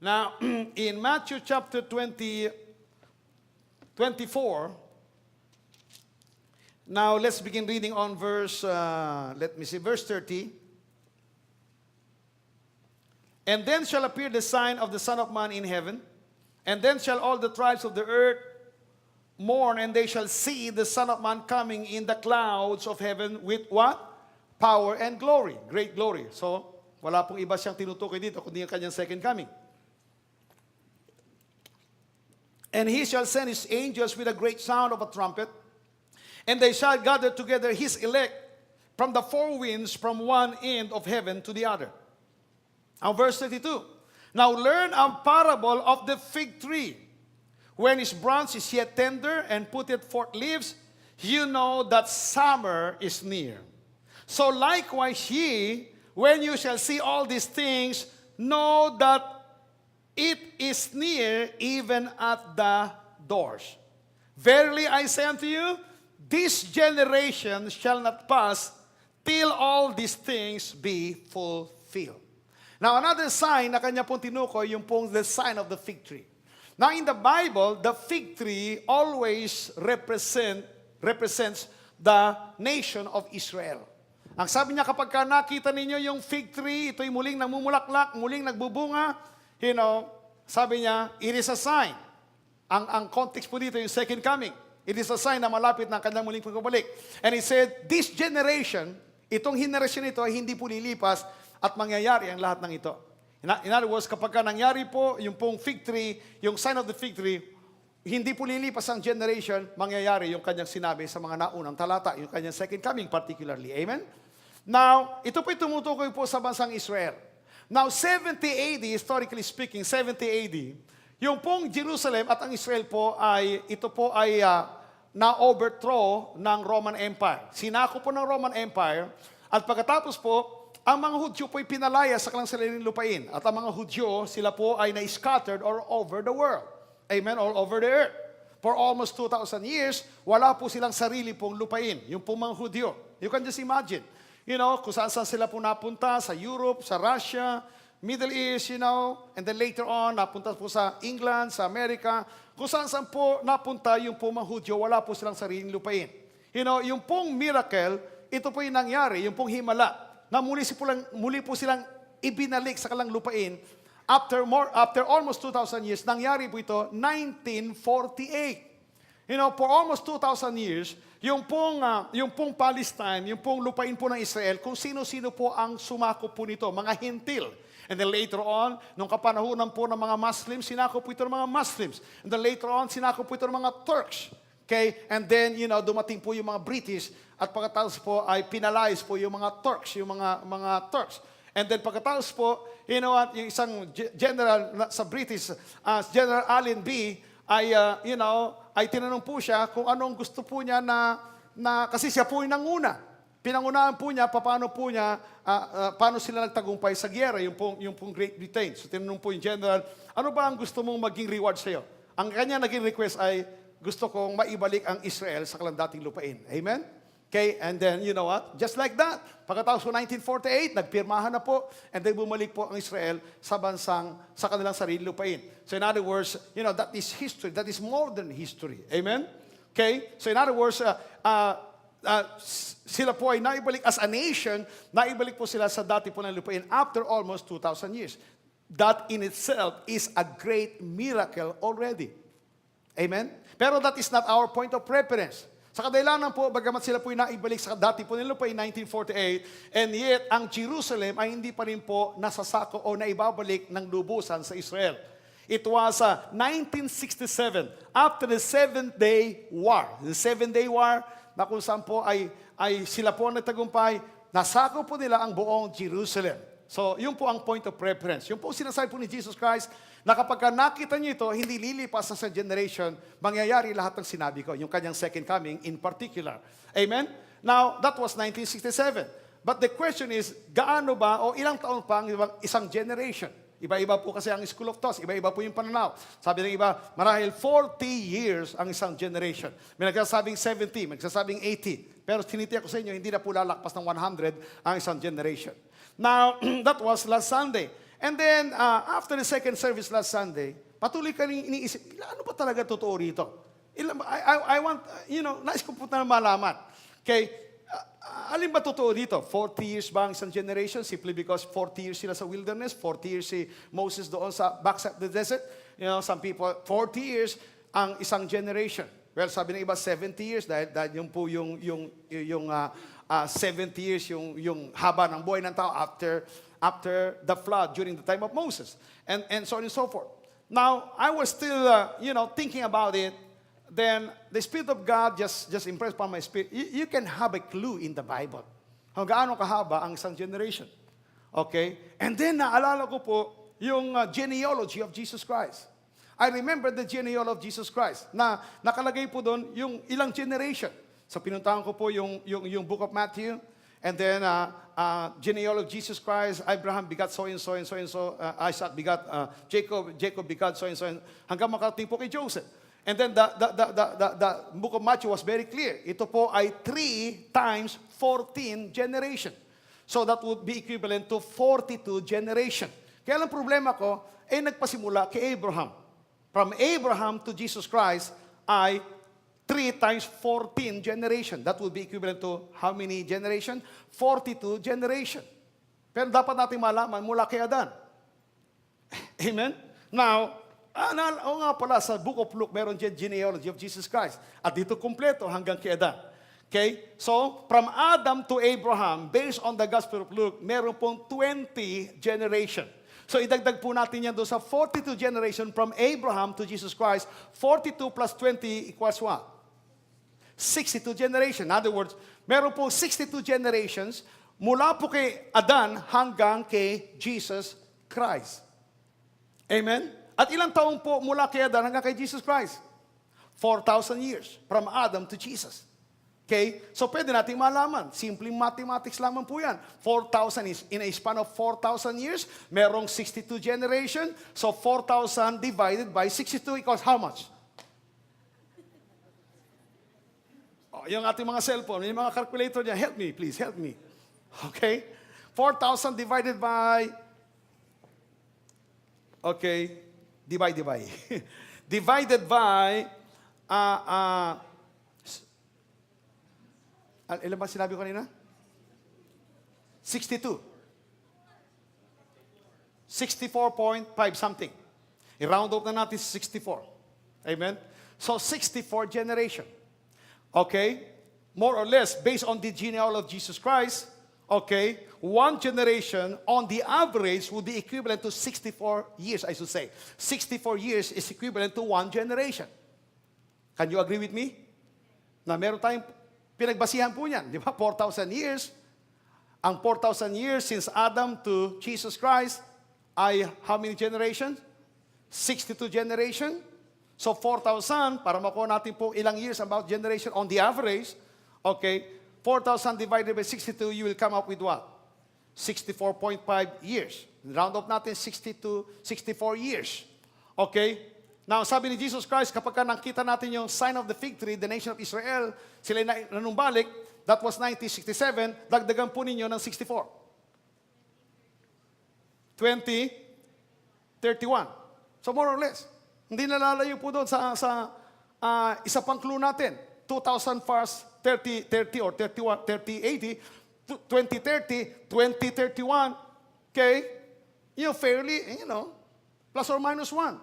Now, in Matthew chapter 24, now let's begin reading on verse 30. And then shall appear the sign of the Son of Man in heaven, and then shall all the tribes of the earth mourn, and they shall see the Son of Man coming in the clouds of heaven with what? Power and glory. Great glory. So, wala pong iba siyang tinutukoy dito, kundi yung kanyang second coming. And he shall send his angels with a great sound of a trumpet, and they shall gather together his elect from the four winds, from one end of heaven to the other. Now, verse 32. Now learn a parable of the fig tree. When his branch is yet tender and putteth forth leaves, you know that summer is near. So likewise ye, when you shall see all these things, know that it is near, even at the doors. Verily I say unto you, this generation shall not pass till all these things be fulfilled. Now, another sign na kanya pong tinukoy, yung pong the sign of the fig tree. Now, in the Bible, the fig tree always represents the nation of Israel. Ang sabi niya, kapag ka nakita ninyo yung fig tree, ito'y muling namumulaklak, muling nagbubunga, sabi niya, it is a sign. Ang context po dito, yung second coming. It is a sign na malapit ng kanyang muling pagbabalik. And he said, this generation, itong henerasyon ito ay hindi po lilipas at mangyayari ang lahat ng ito. In other words, kapag ka nangyari po yung pong fig tree, yung sign of the fig tree, hindi po lilipas ang generation, mangyayari yung kanyang sinabi sa mga naunang talata, yung kanyang second coming particularly. Amen? Now, ito po'y tumutukoy po sa bansang Israel. Now, 70 AD, historically speaking, 70 AD, yung pong Jerusalem at ang Israel po ito po ay na-overthrow ng Roman Empire. Sinako po ng Roman Empire, at pagkatapos po, ang mga Hudyo po'y pinalaya sa kanilang sariling lupain. At ang mga Hudyo, sila po ay na-scattered all over the world. Amen? All over the earth. For almost 2,000 years, wala po silang sarili pong lupain. Yung pong mga Hudyo. You can just imagine. Kung saan-saan sila po napunta, sa Europe, sa Russia, Middle East, and then later on, napunta po sa England, sa America. Kung saan-saan po napunta yung pong mga Hudyo, wala po silang sariling lupain. Yung pong miracle, ito po yung nangyari, yung pong himala, na muli po silang ibinalik sa kanilang lupain after almost 2,000 years. Nangyari po ito 1948. For almost 2,000 years, yung pong Palestine, yung pong lupain po ng Israel, kung sino-sino po ang sumako po nito, mga hintil. And then later on, nung kapanahunan po ng mga Muslims, sinako po ito ng mga Muslims. And then later on, sinako po ito ng mga Turks. Okay? And then, dumating po yung mga British, at pagkatapos po ay pinalayas po yung mga Turks, yung mga Turks. And then pagkatapos po, yung isang general sa British, General Allenby, ay tinanong po siya kung anong gusto po niya na kasi siya po yung nanguna. Pinangunahan po niya, paano sila nagtagumpay sa giyera, yung pong Great Britain. So tinanong po yung general, ano ba ang gusto mong maging reward sa iyo? Ang kanya naging request ay, gusto kong maibalik ang Israel sa kanilang dating lupain. Amen? Okay, and then, you know what? Just like that, pagkatapos po 1948, nagpirmahan na po, and then bumalik po ang Israel sa kanilang sarili lupain. So in other words, that is history, that is modern history. Amen? Okay? So in other words, sila po ay naibalik as a nation, naibalik po sila sa dati po ng lupain after almost 2,000 years. That in itself is a great miracle already. Amen? Pero that is not our point of reference. Sa kadahilanan po, bagamat sila po naibalik sa dati po nila pa in 1948, and yet, ang Jerusalem ay hindi pa rin po nasasako o naibabalik ng lubusan sa Israel. It was 1967, after the Seventh-day War. The Seventh-day War, na kung saan po ay sila po nagtagumpay, nasako po nila ang buong Jerusalem. So, yun po ang point of reference. Yung po sinasabi po ni Jesus Christ, na kapag nakita niyo ito, hindi lilipas sa generation, mangyayari lahat ng sinabi ko, yung kanyang second coming in particular. Amen? Now, that was 1967. But the question is, gaano ba o ilang taon pa ang isang generation? Iba-iba po kasi ang school of thoughts, iba-iba po yung pananaw. Sabi ng iba, marahil 40 years ang isang generation. May nagsasabing 70, may nagsasabing 80. Pero tinitiyak ko sa inyo, hindi na po lalakpas ng 100 ang isang generation. Now, that was last Sunday. And then, after the second service last Sunday, patuloy ka rin iniisip, ano ba talaga totoo rito? I want, nais ko po na malaman. Okay, alin ba totoo dito? 40 years ba ang isang generation? Simply because 40 years sila sa wilderness, 40 years si Moses doon sa backside of the desert. Some people, 40 years ang isang generation. Well, sabi ng iba, 70 years dahil yung po yung 70 years yung haba ng buhay ng tao after the flood during the time of Moses and so on and so forth. Now, I was still thinking about it. Then the Spirit of God just impressed upon my spirit. You can have a clue in the Bible. Kung gaano kahaba ang isang generation. Okay? And then naalala ko po yung genealogy of Jesus Christ. I remember the genealogy of Jesus Christ na nakalagay po doon yung ilang generation. So pinuntahan ko po yung book of Matthew. And then genealogy of Jesus Christ, Abraham begat so and so and so and so. Isaac begat Jacob begat so and so. Hanggang makarating po kay Joseph. And then the book of Matthew was very clear. Ito po ay 3 times 14 generation. So that would be equivalent to 42 generation. Kaya lang problema ko, nagpasimula kay Abraham. From Abraham to Jesus Christ ay 3 times 14 generation. That would be equivalent to how many generation? 42 generation. Pero dapat natin malaman mula kay Adan. Amen? Now, nga pala, sa book of Luke, meron dyan genealogy of Jesus Christ. At dito kumpleto hanggang kay Adan. Okay? So, from Adam to Abraham, based on the Gospel of Luke, meron pong 20 generation. So, idagdag po natin yan doon sa 42 generation from Abraham to Jesus Christ. 42 plus 20 equals what? 62 generation. In other words, meron po 62 generations mula po kay Adan hanggang kay Jesus Christ. Amen? At ilang taon po mula kay Adan hanggang kay Jesus Christ? 4,000 years from Adam to Jesus. Okay? So pwede natin malaman. Simpleng mathematics lamang po yan. 4,000 is in a span of 4,000 years. Merong 62 generation. So 4,000 divided by 62 equals how much? Yung ating mga cellphone, yung mga calculator niya, help me, please, help me. Okay? 4,000 divided by, okay, divide. Divided by, ilan ba sinabi ko kanina? 62. 64.5 something. I-round up na natin 64. Amen? So, 64 generation. Okay? More or less, based on the genealogy of Jesus Christ, okay, one generation on the average would be equivalent to 64 years, I should say. 64 years is equivalent to one generation. Can you agree with me? Na meron tayong pinagbasihan po niyan. Di ba? 4,000 years. Ang 4,000 years since Adam to Jesus Christ ay how many generations? 62 generation. So 4,000, para makuha natin po ilang years about generation on the average, okay, 4,000 divided by 62, you will come up with what? 64.5 years. Round up natin 64 years. Okay? Now, sabi ni Jesus Christ, kapag nakita natin yung sign of the fig tree, the nation of Israel, sila nanumbalik, that was 1967, dagdagan po ninyo ng 64. 20, 31. So more or less. Hindi nalalayo po doon sa isa pang clue natin. 2,000 first, 30 or 31, 30, 80, 2030, 2031. Okay? Fairly, plus or minus 1.